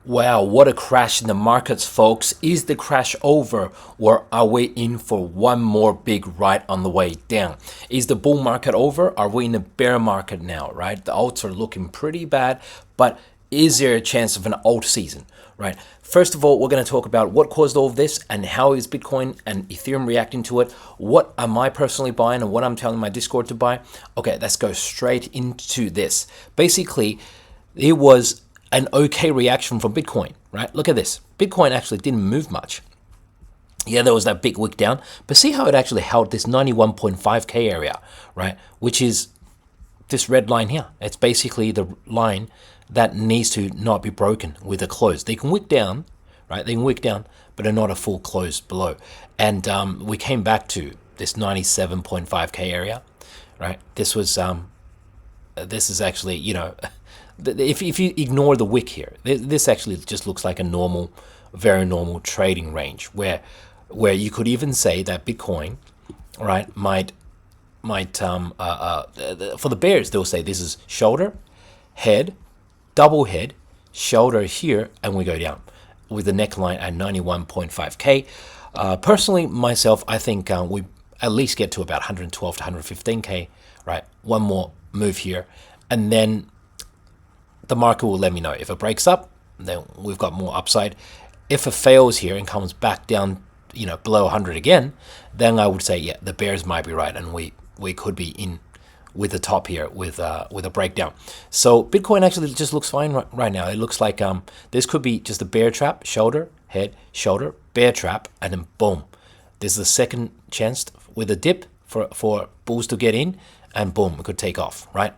Wow, what a crash in the markets, folks. Is the crash over, or are we in for one more big ride on the way down? Is the bull market over? Are we in a bear market now, right? The alts are looking pretty bad, but is there a chance of an alt season, right? First of all, we're going to talk about what caused all of this and how is Bitcoin and Ethereum reacting to it. What am I personally buying and what I'm telling my Discord to buy? Okay, let's go straight into this. Basically, it was an okay reaction from Bitcoin, right? Look at this. Bitcoin actually didn't move much. Yeah, there was that big wick down, but see how it actually held this 91.5K area, right? Which is this red line here. It's basically the line that needs to not be broken with a close. They can wick down, right? They can wick down, but they're not a full close below. And we came back to this 97.5K area, right? This was, this is actually, you know, if you ignore the wick here, this actually just looks like a normal, very normal trading range where you could even say that Bitcoin, right, might for the bears, they'll say this is shoulder, head, double head, shoulder here, and we go down with the neckline at 91.5K. Personally, myself, I think we at least get to about 112 to 115K, right? One more move here, and then the market will let me know. If it breaks up, then we've got more upside. If it fails here and comes back down, you know, below 100 again, then I would say, yeah, the bears might be right, and we could be in with the top here with a breakdown. So Bitcoin actually just looks fine right now. It looks like this could be just a bear trap, shoulder, head, shoulder, bear trap, and then boom. This is the second chance with a dip for bulls to get in, and boom, it could take off, right?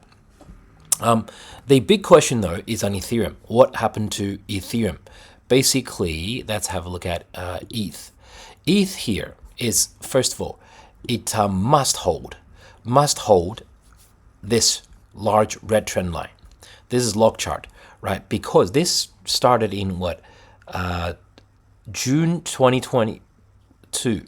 The big question, though, is on Ethereum. What happened to Ethereum? Basically, let's have a look at ETH. ETH here is, first of all, it must hold this large red trend line. This is log chart, right? Because this started in what? June 2022.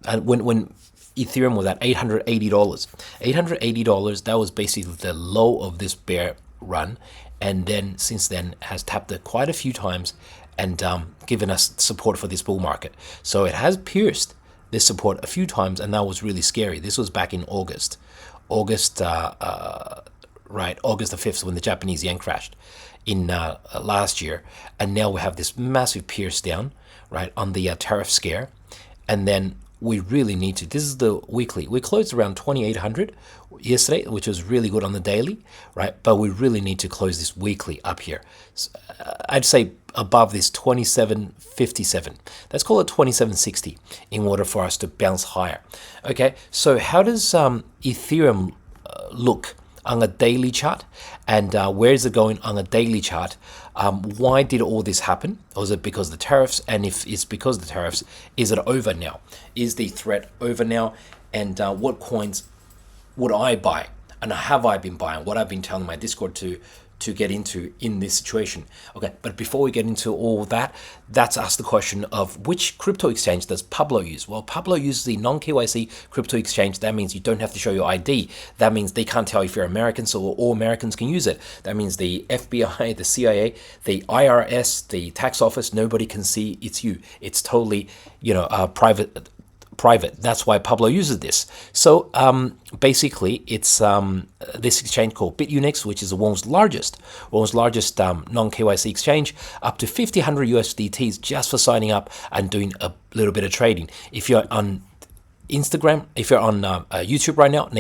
And when Ethereum was at $880. $880, that was basically the low of this bear run. And then since then has tapped it quite a few times and given us support for this bull market. So it has pierced this support a few times, and that was really scary. This was back in August the 5th, when the Japanese yen crashed in last year. And now we have this massive pierce down, right, on the tariff scare. And then we really need to, this is the weekly. We closed around 2,800 yesterday, which was really good on the daily, right? But we really need to close this weekly up here. So, I'd say above this 27.57. Let's call it 27.60 in order for us to bounce higher. Okay, so how does Ethereum look on a daily chart, and where is it going on a daily chart? Why did all this happen? Was it because of the tariffs? And if it's because of the tariffs, is it over now? Is the threat over now? And what coins would I buy? And have I been buying? What I've been telling my Discord to get into in this situation. Okay, but before we get into all that, let's ask the question of which crypto exchange does Pablo use? Well, Pablo uses the non-KYC crypto exchange. That means you don't have to show your ID. That means they can't tell if you're American, so all Americans can use it. That means the FBI, the CIA, the IRS, the tax office, nobody can see it's you. It's totally, private. That's why Pablo uses this. So basically, it's this exchange called Bitunix, which is the world's largest non-KYC exchange, up to 1,500 USDTs just for signing up and doing a little bit of trading. If you're on Instagram, if you're on YouTube right now,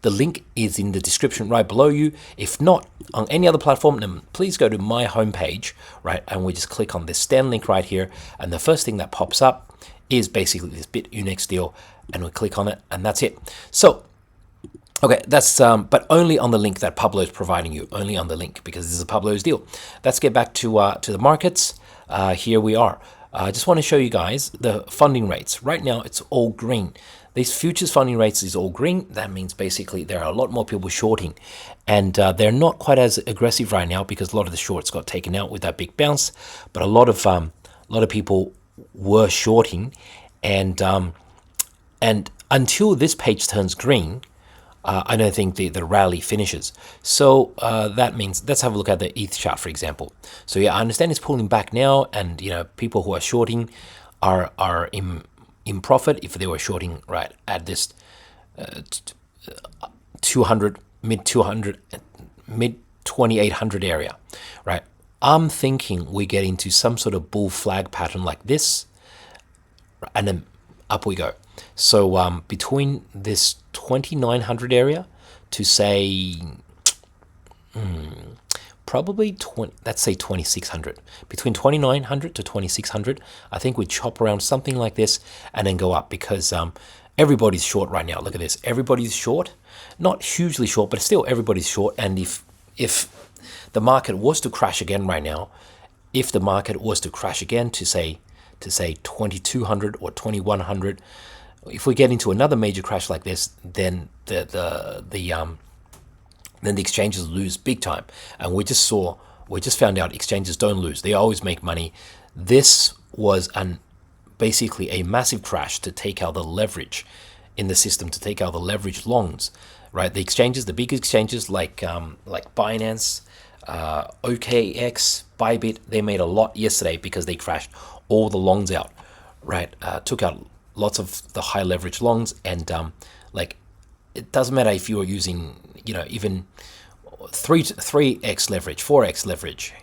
the link is in the description right below you. If not, on any other platform, then please go to my homepage, right? And we just click on this stand link right here. And the first thing that pops up is basically this Bitunix deal, and we click on it, and that's it. So, okay, that's but only on the link that Pablo is providing you, only on the link, because this is Pablo's deal. Let's get back to the markets. Here we are. I just want to show you guys the funding rates. Right now, it's all green. These futures funding rates is all green. That means basically there are a lot more people shorting, and they're not quite as aggressive right now because a lot of the shorts got taken out with that big bounce. But a lot of people were shorting, and until this page turns green, I don't think the rally finishes. So that means let's have a look at the ETH chart, for example. So yeah, I understand it's pulling back now, and people who are shorting are in profit if they were shorting right at this 200 mid 2800 area, right? I'm thinking we get into some sort of bull flag pattern like this, and then up we go. So between this 2900 area to say probably let's say 2600, between 2900 to 2600, I think we chop around something like this and then go up, because everybody's short right now. Look at this, everybody's short, not hugely short, but still everybody's short. And if the market was to crash again right now, if the market was to crash again to say 2200 or 2100, if we get into another major crash like this, then then the exchanges lose big time. And we just found out exchanges don't lose, they always make money. This was basically a massive crash to take out the leverage in the system, to take out the leverage longs, right? The exchanges, the big exchanges like Binance, OKX, Bybit, they made a lot yesterday because they crashed all the longs out, right? Took out lots of the high leverage longs, and it doesn't matter if you're using even 3x leverage, 4x leverage,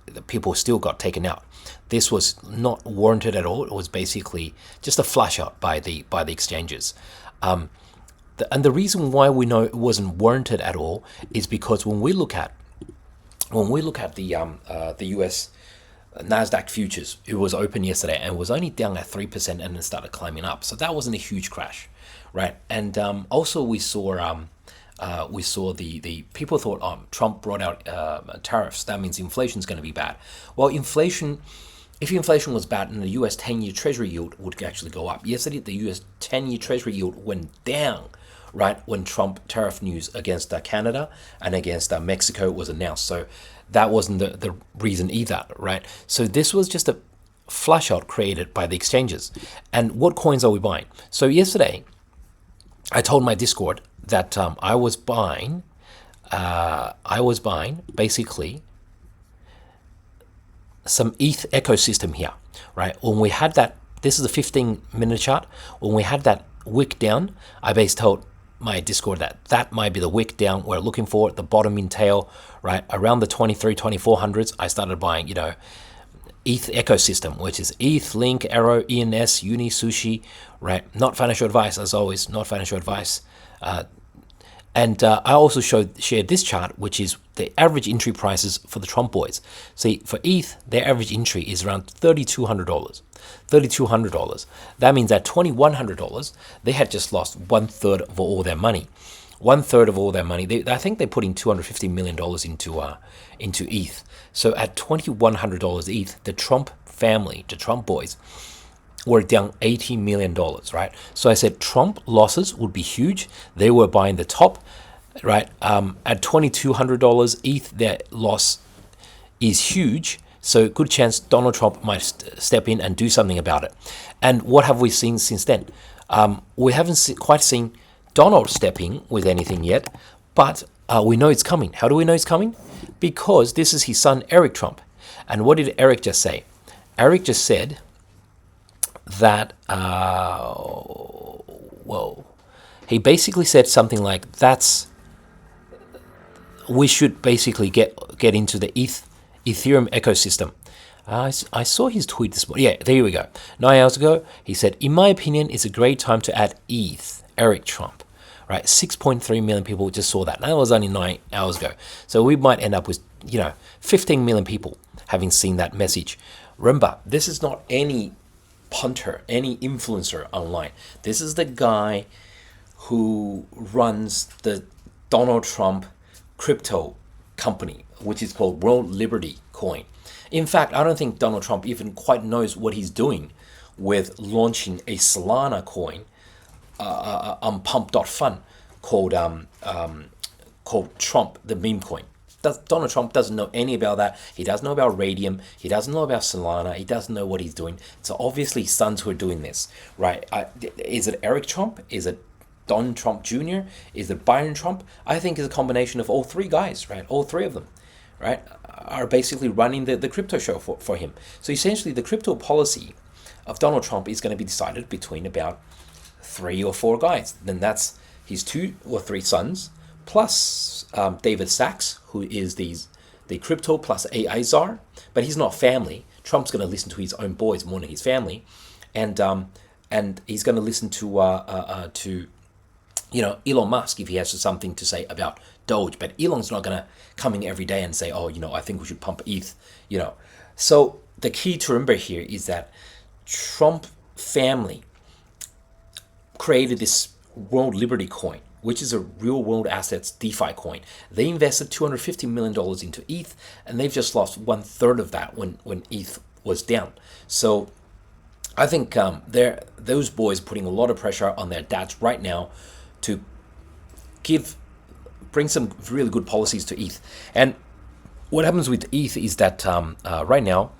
the people still got taken out. This was not warranted at all. It was basically just a flash out by the exchanges. And the reason why we know it wasn't warranted at all is because when we look at the US Nasdaq futures, it was open yesterday and was only down at 3% and then started climbing up. So that wasn't a huge crash, right? And also we saw the people thought Trump brought out tariffs. That means inflation is going to be bad. Well, if inflation was bad, then the US 10-year Treasury yield would actually go up. Yesterday, the US 10-year Treasury yield went down, right, when Trump tariff news against Canada and against Mexico was announced. So that wasn't the reason either, right? So this was just a flash out created by the exchanges. And what coins are we buying? So yesterday, I told my Discord that I was buying basically some ETH ecosystem here, right? When we had that, this is a 15-minute chart. When we had that wick down, I basically told my Discord that might be the wick down we're looking for, the bottom in tail, right? Around the 2400s, I started buying, ETH ecosystem, which is ETH, Link, Arrow, ENS, Uni, Sushi, right? Not financial advice, as always, not financial advice. And I also shared this chart, which is the average entry prices for the Trump boys. See, for ETH, their average entry is around $3,200. $3,200. That means at $2,100, they had just lost 1/3 of all their money. 1/3 of all their money. I think they put in $250 million into ETH. So at $2,100 ETH, the Trump family, the Trump boys, were down $80 million, right? So I said Trump losses would be huge. They were buying the top, right? At $2,200 ETH, their loss is huge. So good chance Donald Trump might step in and do something about it. And what have we seen since then? We haven't quite seen Donald stepping with anything yet, but we know it's coming. How do we know it's coming? Because this is his son, Eric Trump. And what did Eric just say? Eric just said that, he basically said something like, we should basically get into the Ethereum ecosystem. I saw his tweet this morning. Yeah, there we go. 9 hours ago, he said, in my opinion, it's a great time to add ETH, Eric Trump. Right, 6.3 million people just saw that. That was only 9 hours ago. So we might end up with, 15 million people having seen that message. Remember, this is not any punter, any influencer online. This is the guy who runs the Donald Trump crypto company, which is called World Liberty Coin. In fact, I don't think Donald Trump even quite knows what he's doing with launching a Solana coin on Pump.fun called Trump, the meme coin. Donald Trump doesn't know any about that. He doesn't know about Radium. He doesn't know about Solana. He doesn't know what he's doing. So obviously his sons who are doing this, right? Is it Eric Trump? Is it Don Trump Jr.? Is it Byron Trump? I think it's a combination of all three guys, right? All three of them, right, are basically running the crypto show for him. So essentially, the crypto policy of Donald Trump is going to be decided between about 3 or 4 guys. Then that's his 2 or 3 sons, plus David Sachs, who is the crypto plus AI czar, but he's not family. Trump's going to listen to his own boys more than his family, and he's going to listen to Elon Musk if he has something to say about Doge. But Elon's not going to come in every day and say, oh, I think we should pump ETH. So the key to remember here is that Trump family created this World Liberty coin, which is a real world assets DeFi coin. They invested $250 million into ETH, and they've just lost 1/3 of that when ETH was down. So I think those boys putting a lot of pressure on their dads right now to bring some really good policies to ETH. And what happens with ETH is that right now,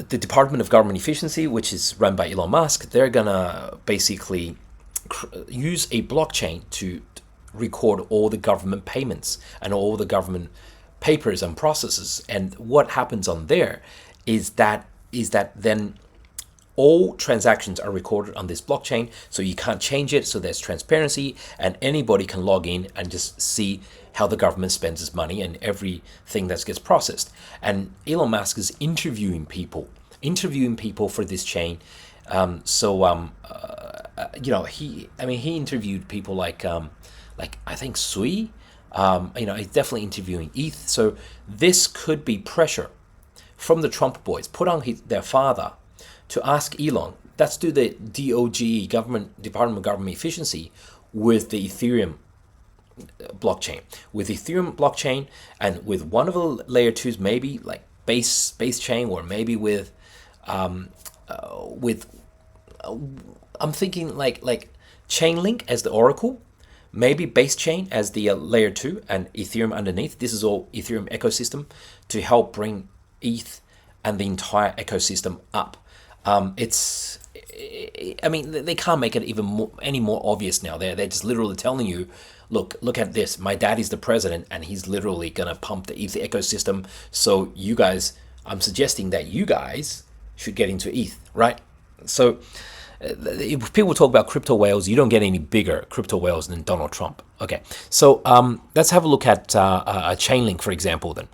the Department of Government Efficiency, which is run by Elon Musk, they're gonna basically use a blockchain to record all the government payments and all the government papers and processes. And what happens on there is that then all transactions are recorded on this blockchain, so you can't change it, so there's transparency, and anybody can log in and just see how the government spends its money and everything that gets processed. And Elon Musk is interviewing people for this chain. He interviewed people like I think Sui. He's definitely interviewing ETH. So this could be pressure from the Trump boys put on their father to ask Elon, let's do the DOGE, Department of Government Efficiency, with the Ethereum blockchain. With Ethereum blockchain and with one of the layer 2s, maybe like base chain, or maybe with I'm thinking like Chainlink as the oracle, maybe base chain as the layer 2 and Ethereum underneath. This is all Ethereum ecosystem to help bring ETH and the entire ecosystem up. They can't make it any more obvious now. They're just literally telling you, look at this. My dad is the president, and he's literally gonna pump the ETH ecosystem. So you guys, I'm suggesting that you guys should get into ETH, right? So if people talk about crypto whales, you don't get any bigger crypto whales than Donald Trump. Okay, so let's have a look at Chainlink, for example. Then,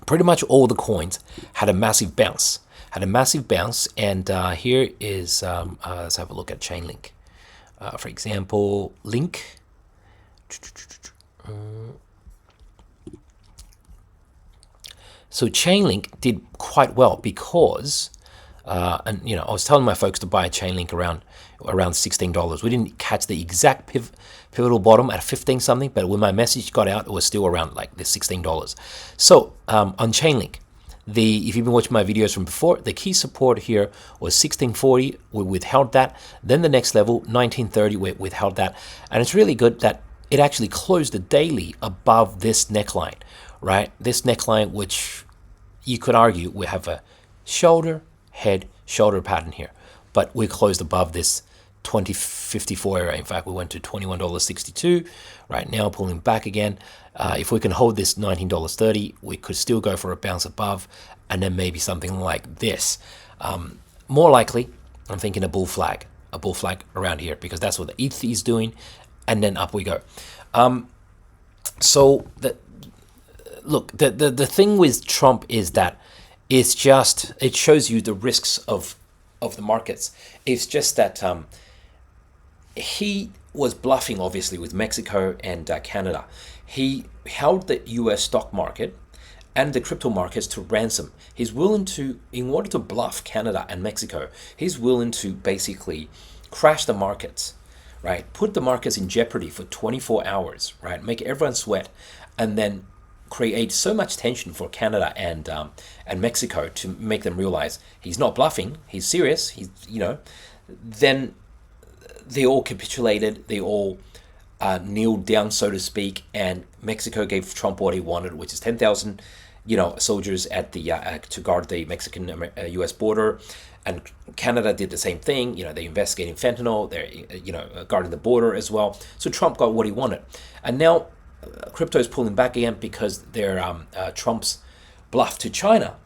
pretty much all the coins had a massive bounce. And here is, let's have a look at Chainlink. For example, Link. So Chainlink did quite well because, I was telling my folks to buy a Chainlink around $16. We didn't catch the exact pivotal bottom at 15 something, but when my message got out, it was still around like the $16. So on Chainlink, if you've been watching my videos from before, the key support here was 1640. We withheld that. Then the next level, 1930, we withheld that. And it's really good that it actually closed the daily above this neckline, right? This neckline, which you could argue we have a shoulder, head, shoulder pattern here. But we closed above this 2054 area. In fact, we went to $21.62. Right now, pulling back again. If we can hold this $19.30, we could still go for a bounce above, and then maybe something like this. More likely, I'm thinking a bull flag around here, because that's what the ETH is doing, and then up we go. So the thing with Trump is that it shows you the risks of the markets. It's just that he was bluffing, obviously, with Mexico and Canada. He held the U.S. stock market and the crypto markets to ransom. He's willing to, in order to bluff Canada and Mexico, he's willing to basically crash the markets, right? Put the markets in jeopardy for 24 hours, right? Make everyone sweat, and then create so much tension for Canada and Mexico to make them realize he's not bluffing, he's serious. Then they all capitulated, they all kneeled down, so to speak, and Mexico gave Trump what he wanted, which is 10,000 soldiers at the to guard the Mexican-U.S. border, and Canada did the same thing. They're investigating fentanyl. They're guarding the border as well. So Trump got what he wanted, and now crypto is pulling back again because Trump's bluff to China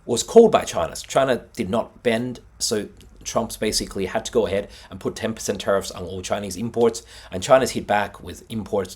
was called by China. So China did not bend, so Trump's basically had to go ahead and put 10% tariffs on all Chinese imports, and China's hit back with imports,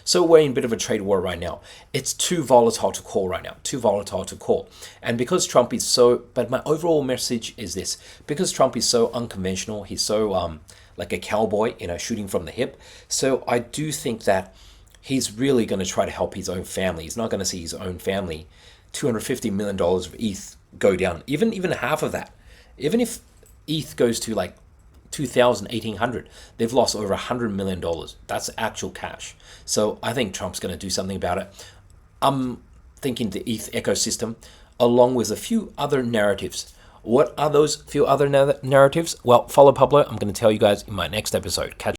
So we're in a bit of a trade war right now. It's too volatile to call right now, too volatile to call. And because Trump is but my overall message is this, because Trump is so unconventional, he's so like a cowboy, shooting from the hip. So I do think that he's really going to try to help his own family. He's not going to see his own family $250 million of ETH go down, even half of that. Even if ETH goes to like 2,000, 1,800, they've lost over $100 million. That's actual cash. So I think Trump's going to do something about it. I'm thinking the ETH ecosystem, along with a few other narratives. What are those few other narratives? Well, follow Pablo. I'm going to tell you guys in my next episode. Catch